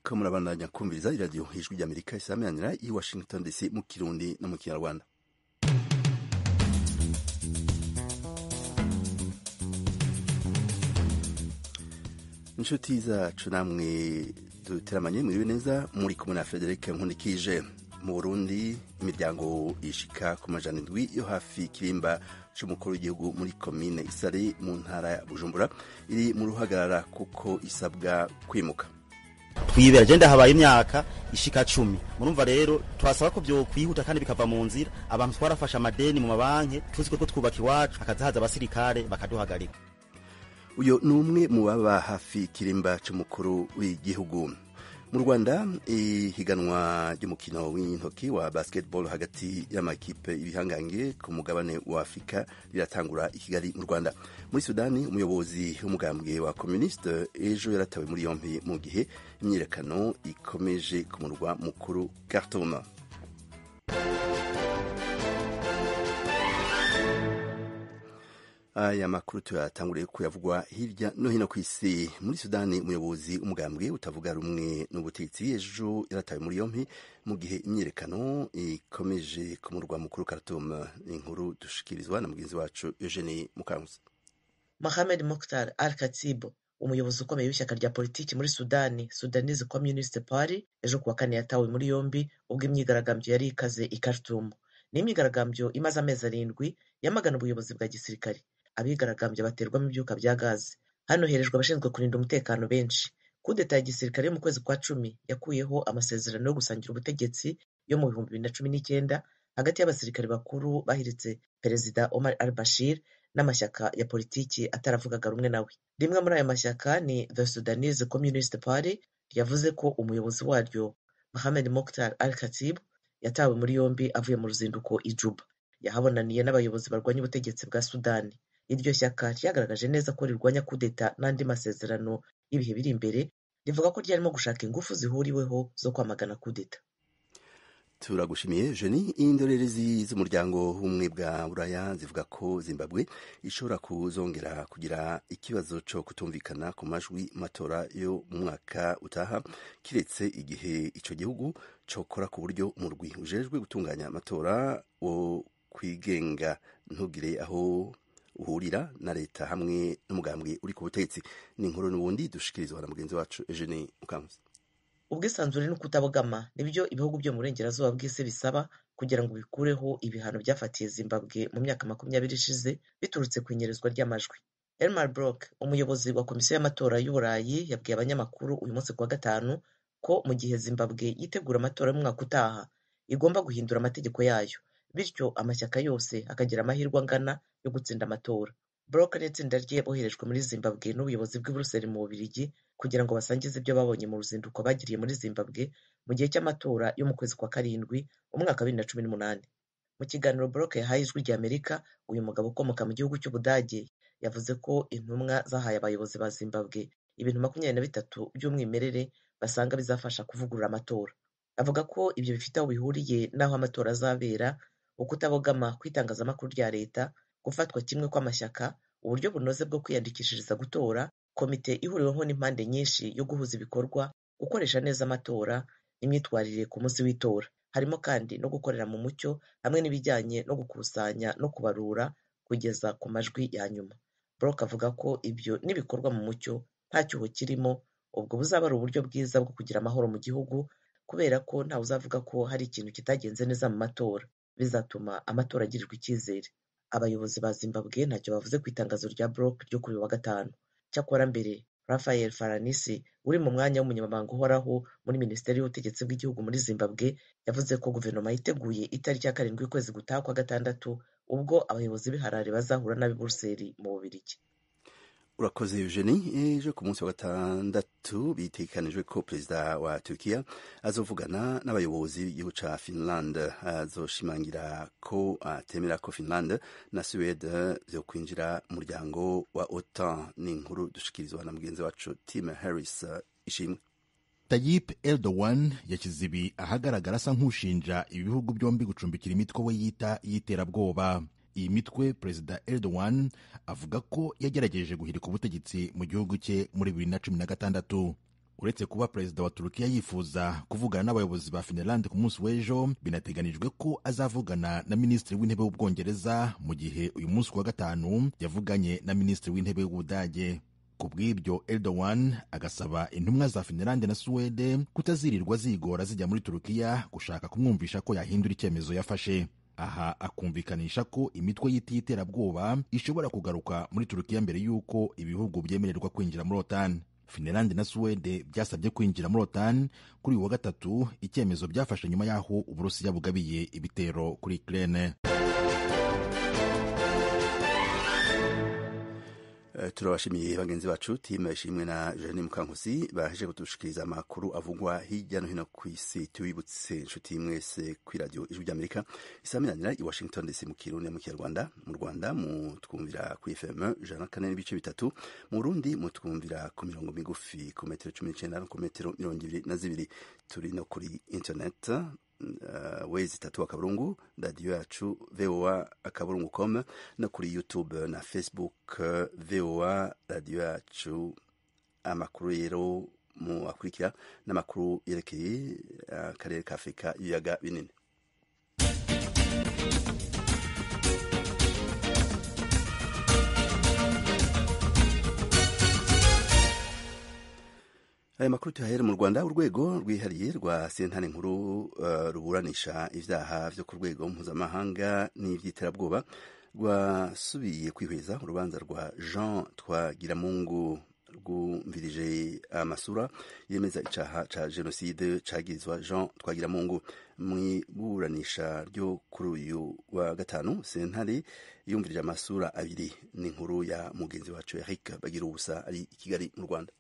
muriko murabandanya kumviriza iradiyo ijwi ry'Amerika isameranira i Washington DC mu Kirundi no mu Kinyarwanda. Inshuti zacu namwe duteramanye muri neza muri kumwe na Frederic Nkunikije. Mu Burundi imiryango ishika ku majana indwi yo hafi kirimba c'umukuru w'igihugu muri komine Isare mu ntara ya Bujumbura iri mu ruhagarara kuko isabwa kwimuka. Twibera je ndahabaye imyaka ishika 10. Murumva rero twasaba ko byo kwihuta kandi bikava mu nzira. Abantu twarafasha amadeni mu mabanki tuzi ko twubaka iwacu akazahaza abasirikare bakaduhagarika. Uyo numwe mu baba hafi kirimba c'umukuru w'igihugu. Mu Rwanda ihiganwa ry'umukino w'intoki wa basketball hagati y'amakipe ibihangange ku mugabane wa Afrika riratangura i Kigali mu Rwanda. Muri Sudani umuyobozi w'umugambwe wa Communiste ejo yaratawe muri yompi mu gihe imyirekano ikomeje ku murwa mukuru Khartoum. Aya makuru tuyatanguriye kuyavugwa hirya no hino kw'isi. Muri Sudani umuyobozi umugambwe utavuga rumwe n'ubutegetsi ejo yaratawe muri yompi mu gihe imyirekano ikomeje ku murwa mukuru Khartoum. Inkuru dushikirizwa na mugenzi wacu Eugenie Mukankusi. Mohamed Mokhtar Al-Khatib umuyobozi ukomeye w'ishyaka rya politiki muri Sudani Sudanese Communist Party ejo kuwa kane yatawe muri yombi ubwo imyigaragambyo yari ikaze i Khartoum. Ni imyigaragambyo imaze amezi 7 yamagana ubuyobozi bwa gisirikare. Abigaragambye baterwamo ibyuka bya gaze. Hano herejwe abashinzwe kurinda umutekano benshi. Kudeta ya gisirikare yo mu kwezi kwa 10 yakuyeho amasezerano yo gusangira ubutegetsi yo mu 2019 hagati y'abasirikare bakuru bahiritse Perezida Omar al-Bashir n'amashyaka ya politiki ataravugaga rumwe nawe. Rimwe muri aya mashyaka ni The Sudanese Communist Party yavuze ko umuyobozi waryo Mohamed Mokhtar Al-Khatib yatawe muri yombi avuye mu ruzinduko i Juba. Yahabonaniye n'abayobozi barwanya ubutegetsi bwa Sudani. Iryo shyaka ryagaragaje neza ko rirwanya kudeta n'andi masezerano y'ibihe biri imbere, rivuga ko ryarimo gushaka ingufu zihuriweho zo kwamagana kudeta. Turagushimiye Jenny. Indorerezi z'umuryango w'ubumwe bwa Buraya zivuga ko Zimbabwe ishobora kuzongera kugira ikibazo cyo kutumvikana ku majwi matora yo mu mwaka utaha kiretse igihe ico gihugu cokora ku buryo umurwi ujejwe gutunganya amatora wo kwigenga ntugire aho uhurira na leta hamwe n'umugambwe uri ku butegetsi. Ni inkuru n'ubundi dushikirizwa na mugenzi wacu Eugenie Mukankusi. Ubwisanzure no kutabogama nibyo ibihugu byo mu burengerazuba bw'isi bisaba kugira ngo bikureho ibihano byafatiye Zimbabwe mu myaka 20 ishize biturutse ku inyerezwa ry'amajwi. Elmar Brok umuyobozi wa komisiyo y'amatora y'Uburayi yabwiye abanyamakuru uyu munsi kuwa gatanu ko mu gihe Zimbabwe yitegura amatora mu mwaka utaha igomba guhindura amategeko yayo bityo amashyaka yose akagira amahirwe angana yo gutsinda amatora. Brok n'itsinda rye boherejwe muri Zimbabwe n'ubuyobozi bw'i Brussels mu Bubiligi kugira ngo basangize ibyo babonye mu ruzinduko bagiriye muri Zimbabwe mu gihe cy'amatora yo mu kwezi kwa 7 umwaka 2018. Mu kiganiro Brok yahaye ijwi ry'Amerika, uyu mugabo ukomoka mu gihugu cy'Ubudage yavuze ko intumwa zahaye abayobozi ba Zimbabwe ibintu 23 by'umwimerere basanga bizafasha kuvugurura amatora. Avuga ko ibyo bifite aho bihuriye n'aho amatora azabera, ukutabogama kwitangazamakuru rya leta, gufatwa kimwe kw'amashyaka, uburyo bunoze bwo kwiyandikishiriza gutora, komite ihuriweho n'impande nyinshi yo guhuza ibikorwa, gukoresha neza amatora, imyitwarire ku munsi w'itora. Harimo kandi no gukorera mu mucyo hamwe n'ibijyanye no gukusanya no kubarura kugeza ku majwi ya nyuma. Brok avuga ko ibyo nibikorwa mu mucyo nta cyuho kirimo, ubwo buzaba ari uburyo bwiza bwo kugira amahoro mu gihugu kubera ko ntawe uzavuga ko hari ikintu kitagenze neza mu matora. Bizatuma amatora agirirwa icyizere. Abayobozi ba Zimbabwe ntacyo bavuze ku itangazo rya Brok ryo kuri wa gatanu. Cyakora mbere Rafael Faranisi uri mu mwanya w'umunyamabanga uhoraho muri Minisiteri y'Ubutegetsi bw'igihugu muri Zimbabwe yavuze ko guverinoma yiteguye itariki ya 7 y'ukwezi gutaha kwa 6 ubwo abayobozi b'Harare bazahura n'ab'i Brussels mu Bubiligi. Urakoze Eugenie. Ejo ku munsi wa 6 bitekanijwe ko perezida wa Turkiya azovugana n'abayobozi b'igihugu ca Finland. Azoshimangira ko atemera ko Finland na Sweden byo kwinjira mu muryango wa OTAN. Ni inkuru dushikirizwa na mugenzi wacu Tim Harris. Ishimwe. Tayyip Erdogan yashyize ibi ahagaragara asa nk'ushinja ibihugu byombi gucumbikira imitwe we yita y'iterabwoba. Iyi mitwe Perezida Erdogan avuga ko yagerageje guhirika ubutegetsi mu gihugu cye muri 2016. uretse kuba perezida wa Turukiya yifuza kuvugana n'abayobozi ba Finland ku munsi w'ejo, binateganijwe ko azavugana na minisitiri w'intebe w'Ubwongereza, mu gihe uyu munsi wa gatanu yavuganye na minisitiri w'intebe w'Ubudage. Ku bw'ibyo Erdogan agasaba intumwa za Finland na Suwede kutazirirwa zigora zijya muri Turukiya gushaka kumwumvisha ko yahindura icyemezo yafashe. Aha akumvikanisha ko imitwe y'iti y'iterabwoba ishobora kugaruka muri Turukiya mbere y'uko ibihugu byemererwa kwinjira muri OTAN. Finland na Suwede byasabye kwinjira muri OTAN kuri uyu wa gatatu, icyemezo byafashe nyuma y'aho Uburusiya bugabiye ibitero kuri Ukraine. Turabashimiye bagenzi bacu timu ishimwe na Jeanne Mukankusi baje kudushikiriza amakuru avugwa hirya no hino ku isi. Tubibutse inshuti mwese ku radio Ijwi ry'Amerika isaminanira i Washington DC mu Kirundi mu Kinyarwanda. Mu Rwanda mu twumvira ku FM 104.3, mu Burundi mu twumvira ku mirongo migufi ku metero 19 ku metero 22. Turi no kuri internet wezi 3 akaburungu radio yacu voa.com no kuri YouTube na Facebook voa radio yacu. Amakuru rero mu akurikira n'amakuru yerekeye akarere ka Afurika y'ibiyaga binini. Aya makuru tuyahere mu Rwanda. Urwego rwihariye rwa sentare nkuru ruburanisha ivyaha vyo ku rwego mpuzamahanga n'ivy'iterabwoba rwasubiye kwihweza urubanza rwa Jean Twagiramungu rwumvirije amasura yemeza icaha ca jenoside cagirizwa Jean Twagiramungu. Mwiburanisha ryo kuri uyu wa gatanu sentare yumvirije amasura abiri. Ni inkuru ya mugenzi wacu Eric Bagirubusa ari i Kigali mu Rwanda.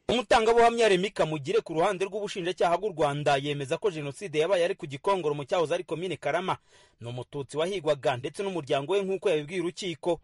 Umutangabuhamya Remy Kamugire ku ruhande rw'ubushinjacyaha bw'u Rwanda yemeza ko jenoside yabaye ari ku Gikongoro mu cyahoze ari komine Karama, ni umututsi wahigwaga ndetse n'umuryango we nk'uko yabibwiye urukiko.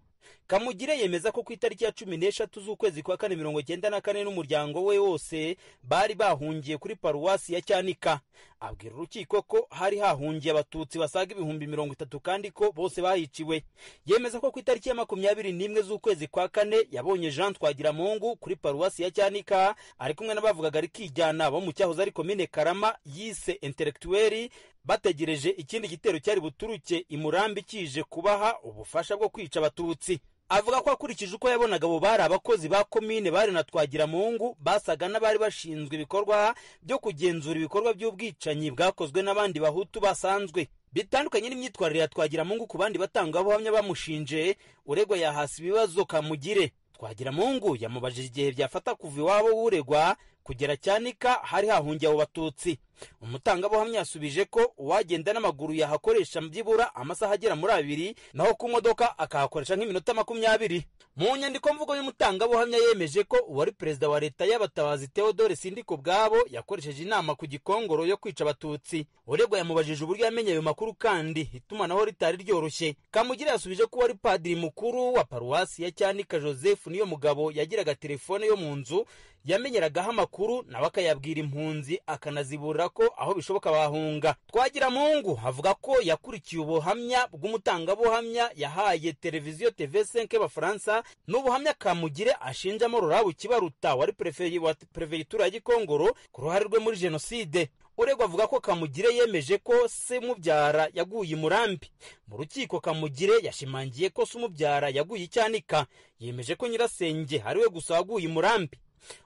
Kamugire yemeza ko ku itariki ya 16 z'ukwezi kwa 1994 n'umuryango we wose bari bahungiye kuri paruwasi ya Cyanika. Abwira urukiko ko hari hahungiye abatutsi basaga 30,000 kandi ko bose bahiciwe. Yemeza ko ku itariki ya 21 z'ukwezi kwa 4 yabonye Jean Twagiramungu kuri paruwasi ya Cyanika ari kumwe n'abavugaga rikijyana bo mu cyahoze ari komine Karama yise intellectuel, bategereje ikindi gitero cyari buturuke i Murambi kije kubaha ubufasha bwo kwica abatutsi. Avuga ko akurikije uko yabonaga abo bari abakozi ba komine bari na Twagiramungu basaga n'abari bashinzwe ibikorwa byo kugenzura ibikorwa by'ubwicanyi bwakozwe n'abandi bahutu basanzwe. Bitandukanye n'imyitwarire ya Twagiramungu ku bandi batangabuhamya bamushinje, uregwa yahasi ibibazo Kamugire. Twagiramungu yamubajije igihe byafata kuva iwabo w'uregwa kugera Cyanika hari hahungiye abo batutsi. Umutangabuhamya yasubije ko uwagenda n'amaguru yahakoresha byibura amasaha agera muri 2, naho ku modoka akahakoresha nk'iminota 20. Mu nyandiko mvugo y'umutangabuhamya yemeje ko uwari perezida wa leta y'abatabazi Theodore Sindikubwabo yakoresheje inama ku Gikongoro yo kwica abatutsi. Uregwa yamubajije uburyo yamenye ayo makuru kandi itumanaho ritari ryoroshye. Kamugire yasubije ko wari padiri mukuru wa paruwasi ya Cyanika Joseph niyo mugabo yagiraga telefone yo mu nzu yamenyeragaho amakuru nawe akayabwira impunzi akanazibura ko aho bishoboka bahunga. Twagiramungu avuga ko yakurikiye ubuhamya bw'umutangabuhamya yahaye televiziyo TV5 y'Abafaransa n'ubuhamya Kamugire ashinjamo Rurabu Kibaruta wari prefegitura ya Gikongoro ku ruhare rwe muri jenoside. Uregwa avuga ko Kamugire yemeje ko se mubyara yaguye i Murambi. Mu rukiko Kamugire yashimangiye ko se mubyara yaguye i Cyanika, yemeje ko nyirasenge ariwe gusa waguye i Murambi.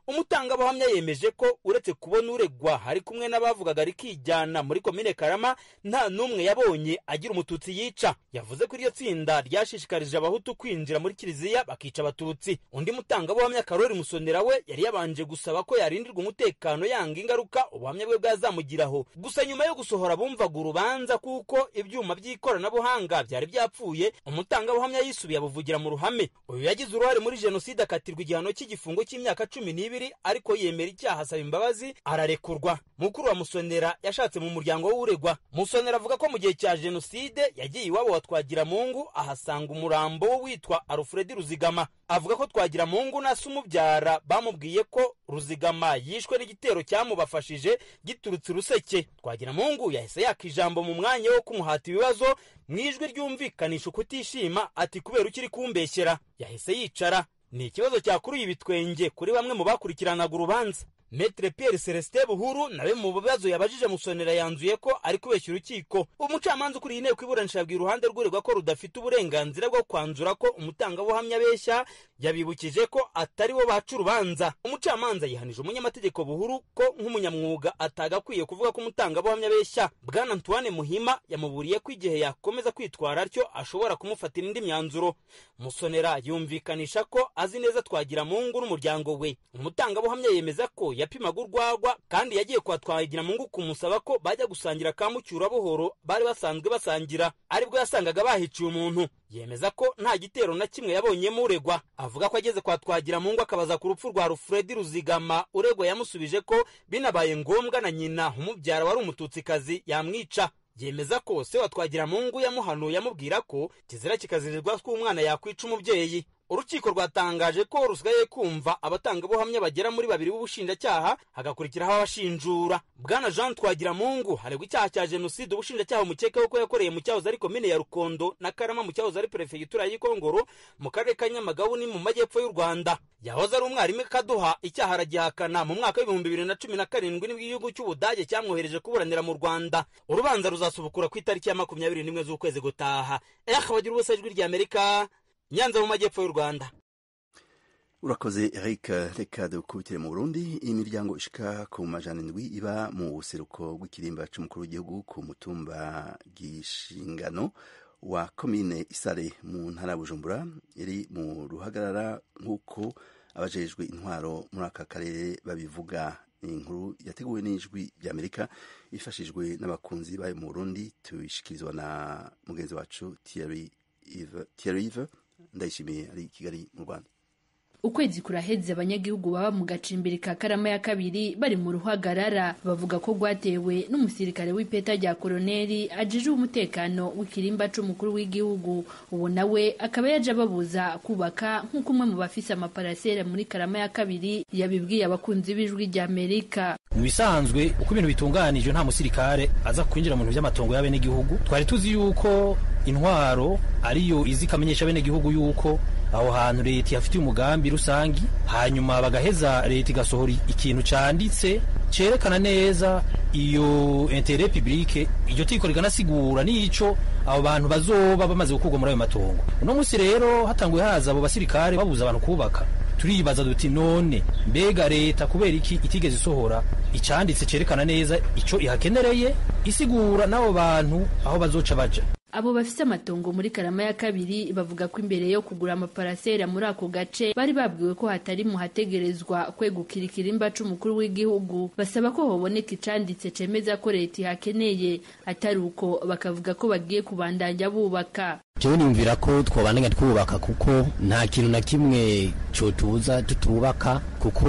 Umutangabuhamya yemeje ko uretse kubona uregwa hari kumwe n'abavugaga rikijyana muri komine Karama nta numwe yabonye agira umututsi yica. Yavuze ko iryo tsinda ryashishikarije abahutu kwinjira muri kiliziya bakica abatutsi. Undi mutangabuhamya Karori Musonera we yari yabanje gusaba ko yarindirwa umutekano yanga ingaruka ubuhamya bwe bwazamugiraho. Gusa nyuma yo gusohora bumvaga urubanza kuko ibyuma by'ikoranabuhanga byari byapfuye, umutangabuhamya yisubiye abuvugira mu ruhame. Uyu yagize uruhare muri jenoside akatirwa igihano cy'igifungo cy'imyaka 12 ariko yemera icyaha asaba imbabazi ararekurwa. Mukuru wa Musonera yashatse mu muryango w'uregwa. Musonera avuga ko mu gihe cya jenoside yagiye iwabo wa Twagiramungu ahasanga umurambo witwa Alfred Ruzigama. Avuga ko Twagiramungu na se umubyara bamubwiye ko Ruzigama yishwe n'igitero cyamubafashije giturutse Ruseke. Twagiramungu yahise yakijambo mu mwanya wo kumuhata ibibazo mwijwi ryumvikanisha kutishima ati kubera ukiri kumbeshyera. Yahise yicara. Ni ikibazo cyakuruye ibitwenge kuri bamwe mu bakurikiranaga urubanza. Maître Pierre Celestin Buhuru nawe mu bibazo yabajije Musonera yanzuye ko ari kubeshya urukiko. Umucamanza ukuriye inteko iburanisha yabwiye uruhande rw'uregwa ko rudafite uburenganzira bwo kwanzura ko umutangabuhamya abeshya, yabibukije ko atari bo baca urubanza. Umucamanza yihanije umunyamategeko Buhuru ko nk'umunyamwuga atagakwiye kuvuga ko umutangabuhamya abeshya. Bwana Antoine Muhima yamuburiye ko igihe yakomeza kwitwara atyo ashobora kumufatira indi myanzuro. Musonera yumvikanisha ko azi neza Twagiramungu n'umuryango we. Umutangabuhamya yemeza ko yapimaga urwagwa kandi yagiye kwa Twagiramungu kumusaba ko bajya gusangira kamucyura buhoro bari basanzwe basangira, aribwo yasangaga bahiciye umuntu. Yemeza ko nta gitero na kimwe yabonyemo uregwa. Avuga ko ageze kwa Twagiramungu akabaza ku rupfu rwa Rufredi Ruzigama, uregwa yamusubije ko binabaye ngombwa na nyina umubyara wari umututsikazi yamwica. Yemeza ko se wa Twagiramungu yamuhanuye amubwira ko kizira kikazirirwa ko umwana yakwica umubyeyi. Urukiko rwatangaje ko rusigaye kumva abatangabuhamya bagera muri 2 b'ubushinjacyaha, hagakurikiraho abashinjura. Bwana Jean Twagiramungu haregwa icyaha cya jenoside ubushinjacyaha umukekaho ko yakoreye mu cyahoze ari komine ya Rukondo na Karama mu cyahoze ari perefegitura y'Ikongoro mu karere ka Nyamagabe ni mu majyepfo y'u Rwanda. Yahoze ari umwarimu Kaduha, icyaha aragihakana. Mu mwaka wa 2017 nibwo igihugu cy'Ubudage cyamwohereje kuburanira mu Rwanda. Urubanza ruzasubukura ku itariki ya 21 z'ukwezi gutaha. Bagira ubusa ijwi rya Amerika, Nyanza mu majyepfo y'u Rwanda. Urakoze Eric. Reka dukubitire mu Burundi. Imiryango ishika ku majana 7 iba mu buseruko bw'ikirimba c'umukuru w'igihugu ku mutumba Gishingano wa komine Isare mu ntara Bujumbura iri mu ruhagarara nk'uko abajejwe intwaro muri aka karere babivuga. Inkuru yateguwe n'ijwi ry'Amerika ifashijwe n'abakunzi bayo mu Burundi, tuyishikirizwa na mugenzi wacu Thierry Ndayishimiye ari Kigali mu Rwanda. Ukwezi kuraheze abanyagihugu baba mu gacimbiri ka Karama ya kabiri bari mu ruhagarara, bavuga ko rwatewe n'umusirikare w'ipeta rya koloneli ajije umutekano w'ikirimba c'umukuru w'igihugu. Ubu nawe akaba yaje ababuza kubaka nk'uko umwe mu bafise amaparasera muri Karama ya kabiri yabibwiye abakunzi b'ijwi rya Amerika. Bisanzwe uko ibintu bitunganije nta musirikare aza kwinjira mu bintu by'amatongo y'abe n'igihugu. Twari tuzi yuko intwaro ariyo izi kamenyesha bene gihugu yuko aho hantu leta yafitiye umugambi rusangi, hanyuma bagaheza leta igasohora ikintu canditse cerekana neza iyo intérêt public. Iryo tiko riganasigura nico abo bantu bazoba bamaze gukurwa muri ayo matongo. Uno musi rero hatanguye haza abo basirikare babuza abantu kubaka. Turibaza duti none mbega leta kubera iki itigeze isohora icanditse cerekana neza ico ihakenereye, isigura n'abo bantu aho bazoca baja. Abo bafise amatongo muri Karama ya kabiri bavuga ko imbere yo kugura amaparasera muri ako gace bari babwiwe ko hatari mu hategerezwa kwegukira ikirimba c'umukuru w'igihugu. Basaba ko hoboneka icanditse cemeza ko leta ihakeneye, atari uko bakavuga ko bagiye kubandanya bubaka. Jewe nimvira ko twobandanya twubaka kuko nta kintu na kimwe cotuza tutubaka, kuko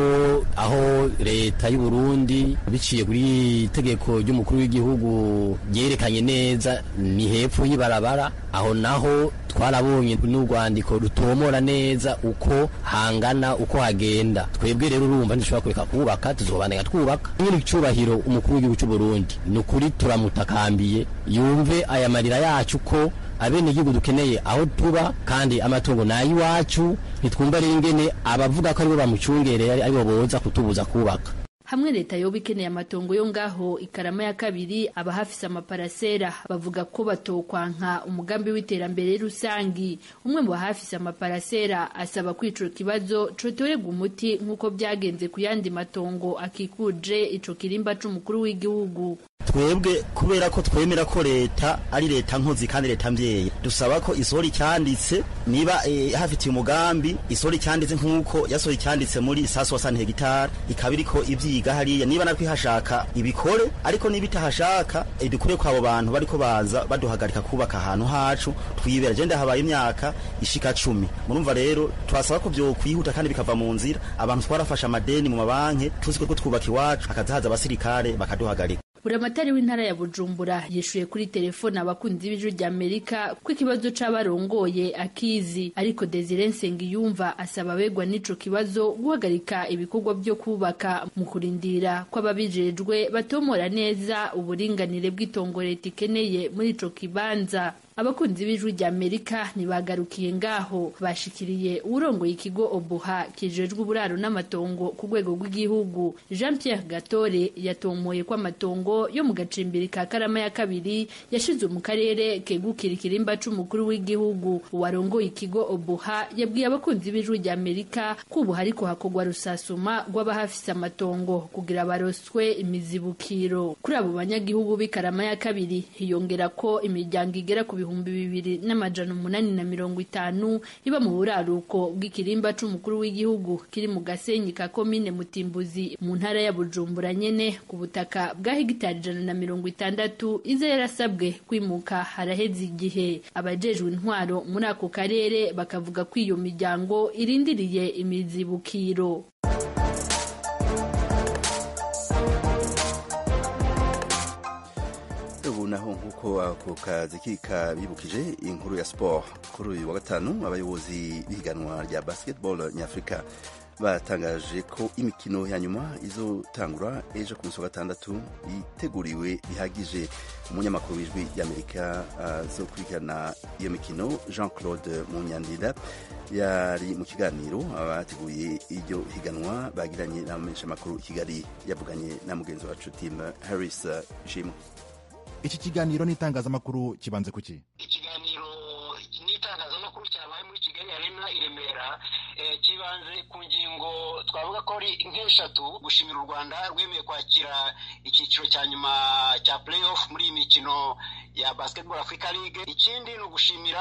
aho leta y'u Burundi biciye kuri itegeko ry'umukuru w'igihugu ryerekanye neza ni hepfo y'ibarabara. Aho naho twarabonye n'urwandiko rutomora neza uko hangana uko hagenda. Twebwe rero urumva ntishobora kureka kubaka, tuzobandanya twubaka. Nyiri cyubahiro umukuru w'igihugu cy'u Burundi nukuri turamutakambiye yumve aya marira yacu ko abene igihugu dukeneye aho tuba kandi amatongo nayi wacu. Nitwumva rero ingene abavuga ko aribo bamucungereye aribo boza kutubuza kubaka. Hamwe leta yoba ikeneye amatongo yo ngaho Ikarama ya kabiri, abahafise amaparasera bavuga ko batokwanka umugambi w'iterambere rusangi. Umwe mu bahafise amaparasera asaba kwicura kibazo cotorega umuti nk'uko byagenze ku yandi matongo akikuje ico kirimba c'umukuru w'igihugu. Twebwe kubera ko twemera ko leta ari leta nkozi kandi leta mvyeyi, dusaba ko isori cyanditse niba hafitiye umugambi isori cyanditse nk'uko yasori cyanditse muri saso wasane hegitari ikabiriko ivyiga hariya, niba natwe hashaka ibikore, ariko niba itahashaka dukure kwa abo bantu bariko baza baduhagarika kubaka ahantu hacu twibera. Je ndahabaye imyaka ishika 10. Murumva rero twasaba ko byo kwihuta kandi bikava mu nzira. Abantu twarafasha amadeni mu mabanki tuzi ko twubaka iwacu, akazahaza abasirikare bakaduhagarika. Buramatari w'intara ya Bujumbura yishuye kuri telefone abakunzi b'ijwi rya Amerika ko ikibazo c'abarongoye akizi, ariko Desire Nsengiyumva asaba abegwa n'ico kibazo guhagarika ibikorwa byo kubaka mu kurindira ko ababijejwe batomora neza uburinganire bw'itongo leta ikeneye muri ico kibanza. abakunzi b'ijwi rya Amerika ntibagarukiye ngaho, bashikiriye urongoye ikigo Obuha kijejwe uburaro n'amatongo ku rwego rw'igihugu. Jean Pierre Gatore yatomoye ko amatongo yo mu gacimbiri ka Karama ya kabiri yashizwe mu karere kegukira ikirimba c'umukuru w'igihugu. Uwarongoye ikigo Obuha yabwiye abakunzi b'ijwi rya Amerika ko ubu hariko hakogwa rusasuma rw'abahafise amatongo kugira baroswe imizibukiro. Kuri abo banyagihugu b'Ikarama ya kabiri hiyongera ko imiryango igera ku 2850 iba mu buraruko bw'ikirimba c'umukuru w'igihugu kiri mu Gasenyi ka komine Mutimbuzi mu ntara ya Bujumbura nyene ku butaka bwa hegitari 160 ize yarasabwe kwimuka haraheze igihe. Abajejwe intwaro muri ako karere bakavuga ko iyo miryango irindiriye imizibukiro. naho nk'uko ako kazi bibukije inkuru ya sport kuri uyu wa gatanu, abayobozi b'ihiganwa rya basketball nyafurika batangaje ko imikino ya nyuma izotangura ejo ku munsi wa gatandatu iteguriwe bihagije. Umunyamakuru w'ijwi ry'Amerika zo kurikirana iyo mikino Jean Claude Munyandinda yari mu kiganiro abateguye iryo higanwa bagiranye n'abamenyeshamakuru i Kigali, yavuganye na mugenzi wacu Tim Harris Jim. Iki kiganiro n'itangazamakuru kibanze kuki? Ikiganiro n'itangazamakuru cyabaye muri Kigali Arena i Remera kibanze ku ngingo twavuga ko ari nk'eshatu: gushimira u Rwanda rwemeye kwakira icyiciro cya nyuma cya playoff muri iyi mikino ya Basketball Africa League. Ikindi ni ugushimira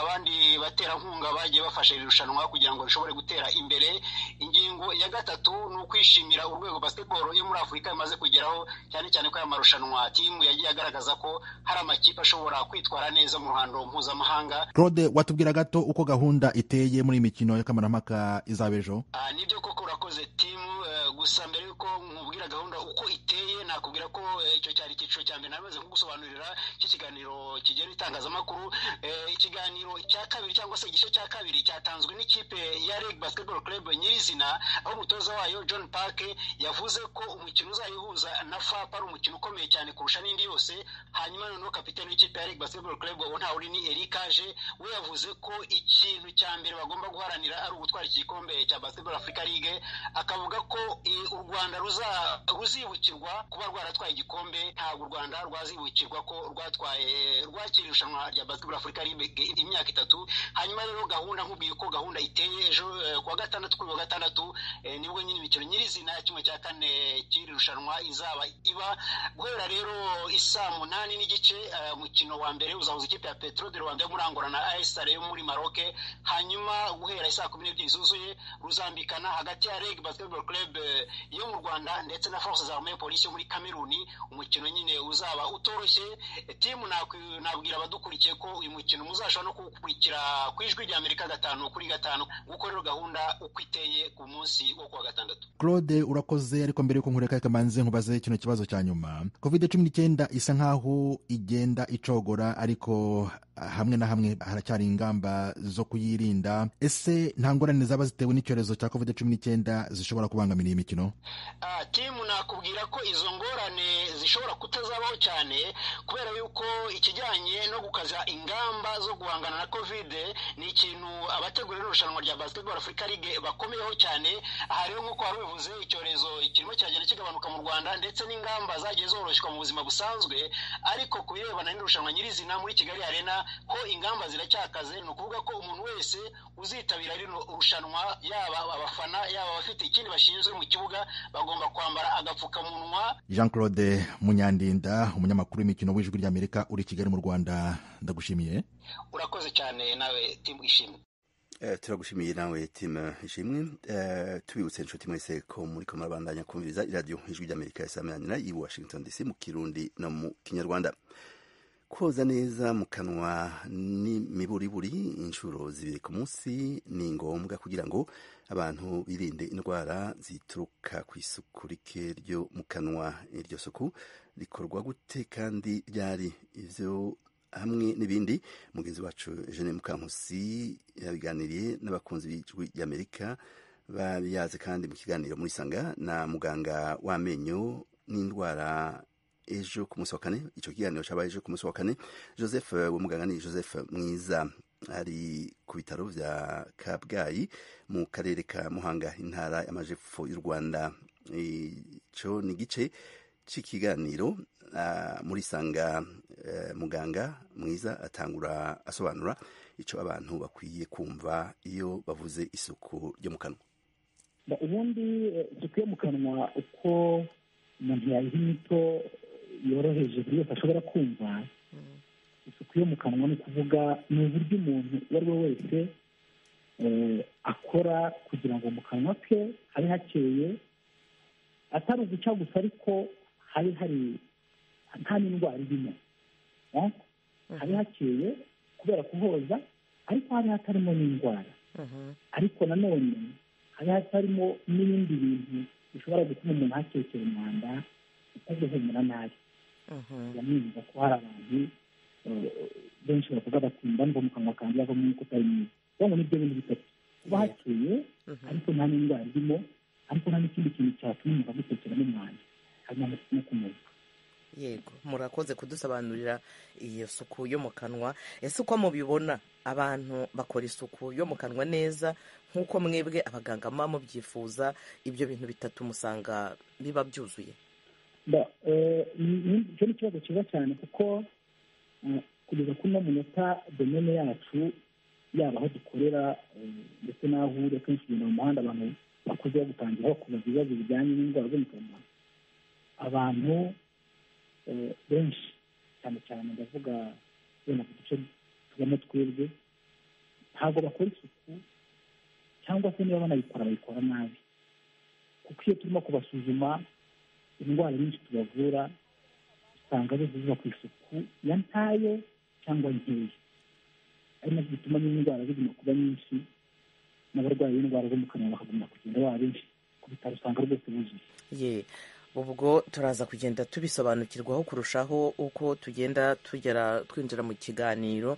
abandi baterankunga bagiye bafasha irushanwa kugira ngo rishobore gutera imbere. Ingingo ya gatatu ni ukwishimira urwego basketball yo muri Afurika imaze kugeraho, cyane cyane ko aya marushanwa timu yagiye agaragaza ko hari amakipe ashobora kwitwara neza mu ruhando mpuzamahanga. Claude, watubwira gato uko gahunda iteye muri imikino y'akamaramaka izaba ejo? Nibyo koko urakoze timu, gusa mbere yuko nkubwira gahunda uko iteye nakubwira ko icyo cyari icyiciro cya mbere namaze kugusobanurira cy'ikiganiro kigera itangazamakuru. Ikiganiro cya kabiri cyangwa se igice cya kabiri cyatanzwe n'ikipe ya Reg Basketball Club nyirizina, aho umutoza wayo John Park yavuze ko umukino uzayihuza na FAP ari umukino ukomeye cyane kurusha n'indi yose. Hanyuma noneho kapiteni w'ikipe ya Reg Basketball Club nta uri ni Erikaje, we yavuze ko ikintu cya mbere bagomba guharanira ari ugutwara igikombe cya Basketball Africa League. Akavuga ko u Rwanda ruzibukirwa kuba rwaratwaye igikombe, ntabwo u Rwanda rwazibukirwa ko rwakira irushanwa rya Basketball Africa League imyaka 3. Hanyuma rero gahunda nkubwiye ko gahunda iteye ejo kuwa gatandatu, kuri wa gatandatu nibwo nyine imikino nyirizina ya kimwe cya kane cy'iri rushanwa izaba iba guhera rero isaa 8:30. Umukino wa mbere uzahuza ikipe ya Petro de Rwanda yo muri Angola na AS Sale yo muri Maroc. Hanyuma guhera saa 12 zuzuye ruzambikana hagati ya Reg Basketball Club yo mu Rwanda ndetse na Forces Armées Police yo muri Cameroon. Umukino nyine uzaba utoroshye. Timu nabwira abadukurikiye ko uyu mukino muzashobora no kukurikira ku ijwi rya Amerika 5/5 guko rero gahunda uko iteye ku munsi wo kuwa gatandatu. Claude, urakoze. Ariko mbere yuko nkureka kamanze nkubaze kino kibazo cya nyuma. COVID-19 isa nkaho igenda icogora, ariko hamwe na hamwe haracyari ingamba zo kuyirinda. Ese nta ngorane zaba zitewe n'icyorezo cya COVID-19 zishobora kubangamira iyi mikino? Timu nakubwira ko izo ngorane zishobora kutazabaho cyane, kubera yuko ikijyanye no gukaza ingamba zo guhangana na COVID ni ikintu abategura irushanwa rya Basketball Africa League bakomeyeho cyane. Aha rero nk'uko wari bivuze, icyorezo kirimo kiragenda kigabanuka mu Rwanda ndetse n'ingamba zagiye zoroshywa mu buzima busanzwe, ariko kubirebana n'irushanwa nyirizina muri Kigali Arena ko ingamba ziracyakaze. Ni ukuvuga ko umuntu wese uzitabira rino rushanwa, yaba abafana yaba abafite ikindi bashinzwe mu kibuga, bagomba kwambara agapfukamunwa. Jean Claude Munyandinda, umunyamakuru w'imikino w'ijwi ry'Amerika uri Kigali mu Rwanda, ndagushimiye. Urakoze cyane nawe timu ishimwe. Turagushimiye nawe timu ishimwe. Tubibutse inshuti mwese ko muri ko murabandanya kumviriza iradiyo ijwi ry'Amerika isamanira i Washington DC mu Kirundi no mu Kinyarwanda. Koza neza mu kanwa n'imiburiburi inshuro 2 ku munsi ni ngombwa kugira ngo abantu birinde indwara zituruka ku isuku rike ryo mu kanwa. Iryo suku rikorwa gute kandi ryari? Ivyo hamwe n'ibindi mugenzi wacu Jeanne Mukankusi yabiganiriye n'abakunzi b'ijwi ry'Amerika babiyaze kandi mu kiganiro muri Sanga na muganga w'amenyo n'indwara ejo ku munsi wa kane, ico kiganiro cabaye ejo ku munsi wa kane. Joseph w'umuganga ni Joseph Mwiza ari ku bitaro vya Kabgayi mu karere ka Muhanga, intara y'amajepfo y'u Rwanda. Ico ni gice c'ikiganiro muri sanga. Muganga Mwiza atangura asobanura ico abantu bakwiye kumva iyo bavuze isuku ryo mu kanwa. Ubundi isuku yo mu kanwa uko umuntu yayiha inyito yoroheje buri wese ashobora kumva, isuku yo mu kanwa ni ukuvuga ni uburyo umuntu uwo ari we wese akora kugira ngo mu kanwa ke habe hakeye, atari uguca gusa ariko habe hari nta n'indwara irimo, habe hakeye kubera kuhoza, ariko habe hatarimo n'indwara, ariko nanone habe hatarimo n'ibindi bintu bishobora gutuma umuntu hakekera umwanda utaguhumura nabi. yamwumva ko hari abantu benshi bavuga bati mba mu kanwa kanjye havamo umwuka utari mwiza. Urabona n'ibyo bintu bitatu, kuba hakeye ariko nta n'indwara irimo, ariko nta n'ikindi kintu cyatuma umuntu agutekeramo umwanda, harimo no kumurika. Yego, murakoze kudusobanurira iyo suku yo mu kanwa. Ese uko mubibona abantu bakora isuku yo mu kanwa neza nk'uko mwebwe abaganga muba mubyifuza, ibyo bintu bitatu musanga biba byuzuye? Icyo ni ikibazo cyiza cyane, kuko kugeza kuri uno munota domene yacu, yaba aho dukorera ndetse n'aho uri, akenshi ugenda mu muhanda abantu bakuze bagutangiraho kubaza ibibazo bijyanye n'indwara zo mu kanwa. Abantu benshi cyane cyane ndavuga bene ku duce tubamo twebwe, ntabwo bakora isuku, cyangwa se niba banayikora bayikora nabi, kuko iyo turimo kubasuzuma indwara nyinshi tubavura usanga zose ziva ku isuku ya ntayo cyangwa nkeya, ari nabyo bituma n'indwara ziguma kuba nyinshi, n'abarwayi b'indwara zo mu kanwa bakaguma kugenda baba benshi ku bitaro, usanga rwose buzuye. Ubwo turaza kugenda tubisobanukirwaho kurushaho uko tugenda twinjira mu kiganiro.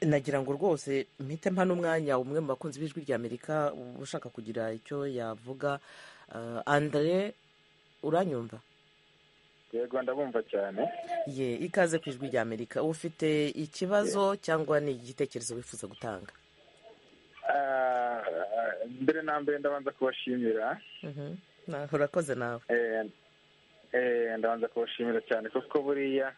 Nagira ngo rwose mpite mpa n'umwanya umwe mu bakunzi b'ijwi rya Amerika ushaka kugira icyo yavuga. Andre, uranyumva? Yego, ndabumva cyane. Ikaze ku ijwi rya Amerika. Ufite ikibazo cyangwa ni igitekerezo wifuza gutanga? Mbere na mbere ndabanza kubashimira. Urakoze nawe. Ndabanza kubashimira cyane, kuko buriya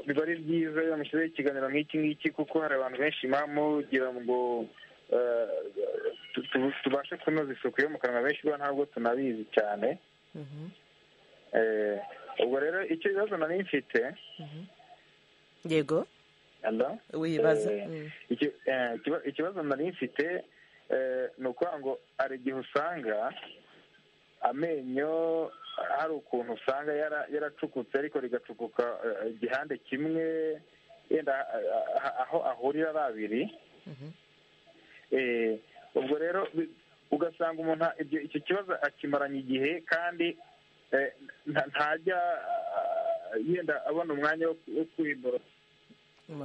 biba ari byiza iyo mushyizeho ikiganiro nk'iki ngiki, kuko hari abantu benshi mugira ngo tubashe kunoza isuku yo mu kanwa, benshi bo ntabwo tunabizi cyane. Ubwo rero icyo bibazo nari mfite. Yego, wibaza. Ikibazo nari mfite ni ukuvuga ngo hari igihe usanga amenyo hari ukuntu usanga yaracukutse, ariko rigacukuka igihande kimwe, yenda aho ahurira ari abiri. Ubwo rero ugasanga umuntu icyo kibazo akimaranye igihe, kandi ntajya yenda abona umwanya wo kwiborosa.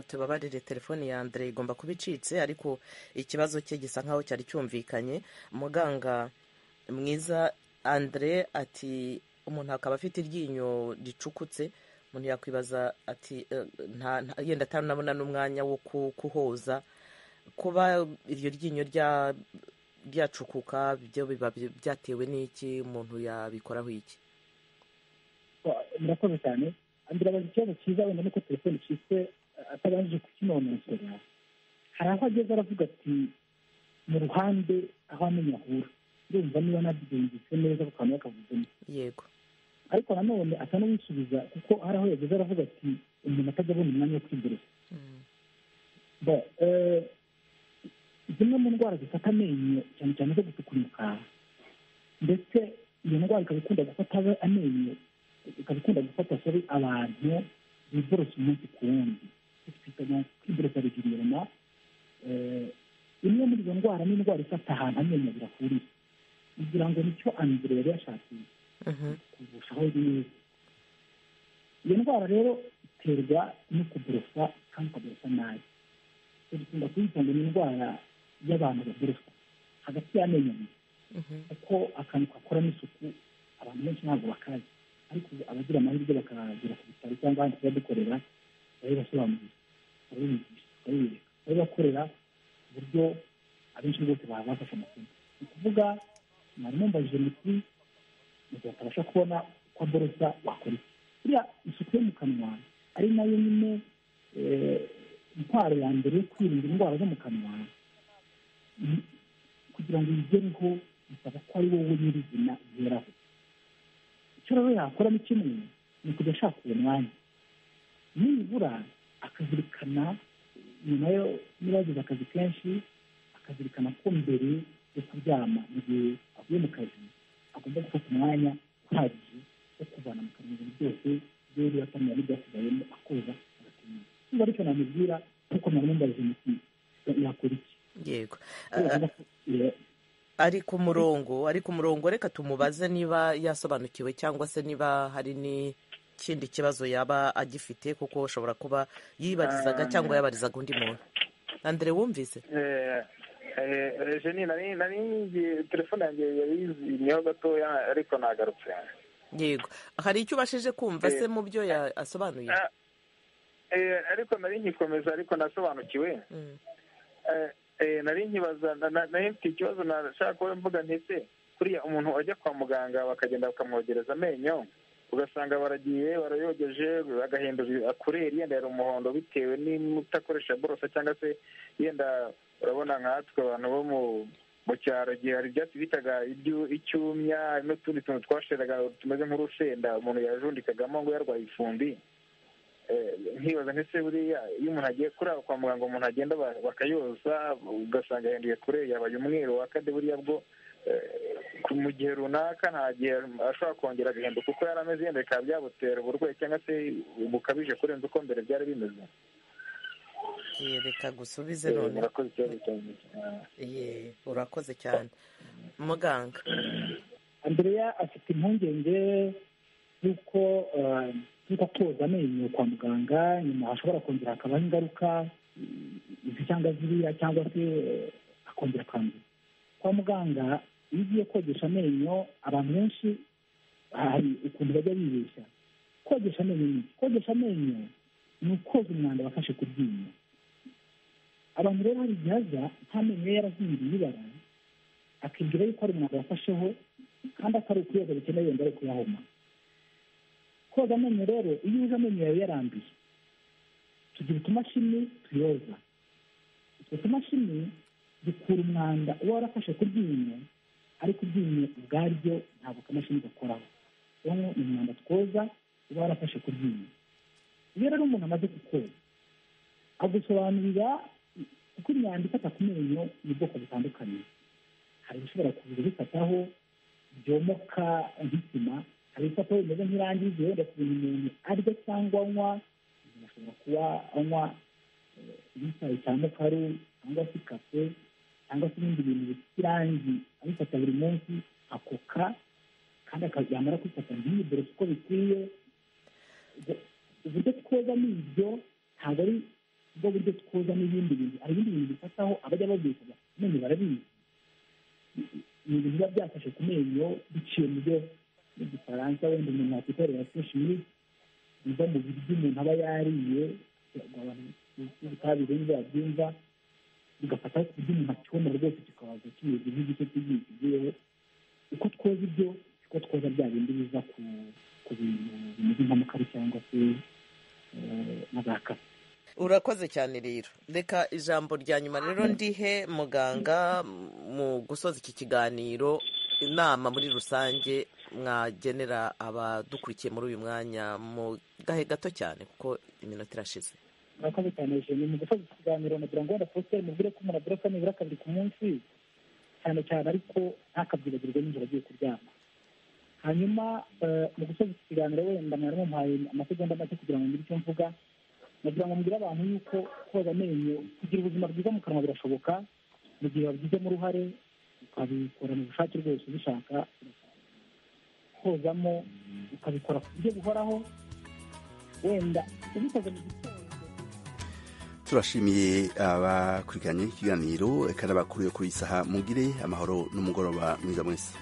Tubabarire, telefoni ya Andre igomba kuba icitse, ariko ikibazo cye gisa nkaho cyari cyumvikanye. Muganga Mwiza, Andre ati umuntu akaba afite iryinyo ricukutse, umuntu yakwibaza ati yenda atanabona n'umwanya wo kuhoza, kuba iryo ryinyo ryacukuka byo biba byatewe n'iki? Umuntu yabikoraho iki? Murakoze cyane. Andre abaza ikibazo cyiza, wenda nuko telefoni icitse atabanje kukinonosora. Hari aho ageze aravuga ati mu ruhande aho amenyo ahura, ndumva niba nabyumvise neza ku kantu yakavuzemo. Yego, ariko nanone asa n'uwisubiza, kuko hari aho yageze aravuga ati umuntu atajya abona umwanya wo kwiborosa. Zimwe mu ndwara zifata amenyo cyane cyane zo gutukura, ndetse iyo ndwara ikaba ikunda gufata amenyo, ikaba ikunda gufata abantu biborosa umunsi ku wundi, twita kwiborosa regulierement. Imwe muri izo ndwara ni indwara ifata ahantu amenyo birahurira, kugira ngo nicyo Andre yari yashakiye kurushaho neza. Iyo ndwara rero iterwa no kuborosa kandi ukaborosa nabi. Dukunda kuyita ngo ni indwara y'abantu baborosa hagati y'amenyo abiri, kuko akantu gakoramo isuku abantu benshi ntabwo bakazi, ariko abagira amahirwe bakagera ku bitaro cyangwa ahandi tuba dukorera barabibasobanurira, barabibigisha, barabibereka, barabibakorera uburyo abenshi rwose babafasha amasomo. Ni ukuvuga mwarimu mbajije muti mu gihe atabasha kubona uko aborosa wakora iki. Buriya isuku yo mu kanwa ari nayo nyine intwaro ya mbere yo kwirinda indwara zo mu kanwa. Kugira ngo uyigereho bisaba ko ari wowe nyirizina ugeraho. Icyo rero yakora ni kimwe, ni kujya ashaka uwo mwanya, nibura akazirikana nyuma yo niba yagize akazi kenshi, akazirikana ko mbere yo kuryama mu gihe avuye mu kazi agomba gufata umwanya uhagije wo kuvana mu kanwa ibintu byose byari yatamenya n'ibyasigayemo akoza agatima. Niba aricyo namubwira kuko mwarimu mbajije muti yakora iki. Yego. Ari ku murongo reka tumubaze niba yasobanukiwe cyangwa se niba hari n'ikindi kibazo yaba agifite, kuko ushobora kuba yibarizaga cyangwa yabarizaga undi muntu. Andre, wumvise? Jeni, nari telefone yanjye yayizimyeho gatoya ariko nagarutse. Yego. Hari icyo ubashije kumva se mu byo yasobanuye? Ariko nari nkikomeza ariko nasobanukiwe. Nari nkibaza, nari mfite ikibazo nashaka kuba mvuga ntese kuriya umuntu ajya kwa muganga bakagenda bakamwogereza amenyo, ugasanga baragiye barayogeje bagahindura akureri yenda yari umuhondo bitewe n'utakoresha borosa, cyangwa se yenda urabona nkatwe abantu bo mu cyaro gihe hari ibyatsi bitaga icyumya n'utundi tuntu twasheraga tumeze nk'urusenda umuntu yajundikagamo ngo yarwaye ifumbi. Nkibaza nk'ese buriya iyo umuntu agiye kuraba kwa muganga umuntu agenda bakayoza ugasanga yahinduye kure yabaye umweru wakade, buriya bwo mu gihe runaka nta gihe ashobora kongera agahinduka kuko yari ameze yenda bikaba byabutera uburwayi cyangwa se bukabije kurenza uko mbere byari bimeze. Reka gusubize none. Urakoze cyane muganga. Andrea afite impungenge y'uko koza amenyo kwa muganga nyuma hashobora kongera hakabaho ingaruka izi cyangwa ziriya, cyangwa se akongera akandura. Kwa muganga iyo ugiye kogesha amenyo abantu benshi hari ukuntu bajya bibeshya. Kogesha amenyo ni ukoza umwanda wafashe ku ryinyo. Abantu rero hari igihe aza nta menyo ye yarazingiye ibara, akibwira yuko ari umwanda wafasheho kandi atari ukuyoza bikeneye wenda ari kuyahoma. Koza amenyo rero iyo uje amenyo yawe yarambiye, tugira utumashini tuyoza. Utwo tumashini dukura umwanda uba warafashe ku ryinyo, ariko iryinyo ubwaryo ntabwo akamashini gakoraho. Rero ni umwanda twoza uba warafashe ku ryinyo. Iyo rero umuntu amaze kukoza agusobanurira uko imyanda ifata ku menyo y'ubwoko butandukanye. Hari ibishobora kuza bifataho byomoka nk'isima, hari ibifataho bimeze nk'irangi wenda ku bintu umuntu arya cyangwa anywa. Umuntu ashobora kuba anywa ibitayi cya mukaru cyangwa se kafe cyangwa se ibindi bintu bifite irangi abifata buri munsi akoka, kandi yamara kwifata ntiyiborosa uko bikwiye. Uburyo twoza ni ibyo, ntabwo ari ubwo buryo twoza n'ibindi bintu. Hari ibindi bintu bifataho abajya babyifuza amenyo barabizi. Ni ibintu biba byafashe ku menyo biciye mu byo mu gifaransa wenda umuntu yakwikorera feshimi, biva mu biryo umuntu aba yariye, ubutabire babyumva bigafataho ku buryo umuntu akibona rwose kikabaza kimeze nk'igice cy'igihe. Uko twoza ibyo siko twoza bya bindi biza ku bintu bimeze nk'amakara cyangwa se n'agakara. Urakoze cyane rero. Reka ijambo rya nyuma rero ndihe muganga mu gusoza iki kiganiro, inama muri rusange mwagenera abadukurikiye muri uyu mwanya mu gahe gato cyane kuko iminota irashize. Murakoze cyane Jeni. Mu gusoza iki kiganiro nagira ngo wenda Prosper mubwire ko umuntu aborosa nibura kabiri ku munsi cyane cyane, ariko ntakabyibagirwe nijoro agiye kuryama. Hanyuma mu gusoza iki kiganiro wenda mwarimu mpaye amasegonda make kugira ngo ngire icyo mvuga. Nagira ngo mbwire abantu yuko koza amenyo, kugira ubuzima bwiza mu kanwa birashoboka mu gihe wabigizemo uruhare, ukabikora mu bushake rwose ubishaka. Kozamo ukabikora ku buryo buhoraho, wenda ubikoze mu gitondo. Turashimiye abakurikiranye ikiganiro kandi abakuru yo kuri iyi saha. Mugire amahoro n'umugoroba mwiza mwese.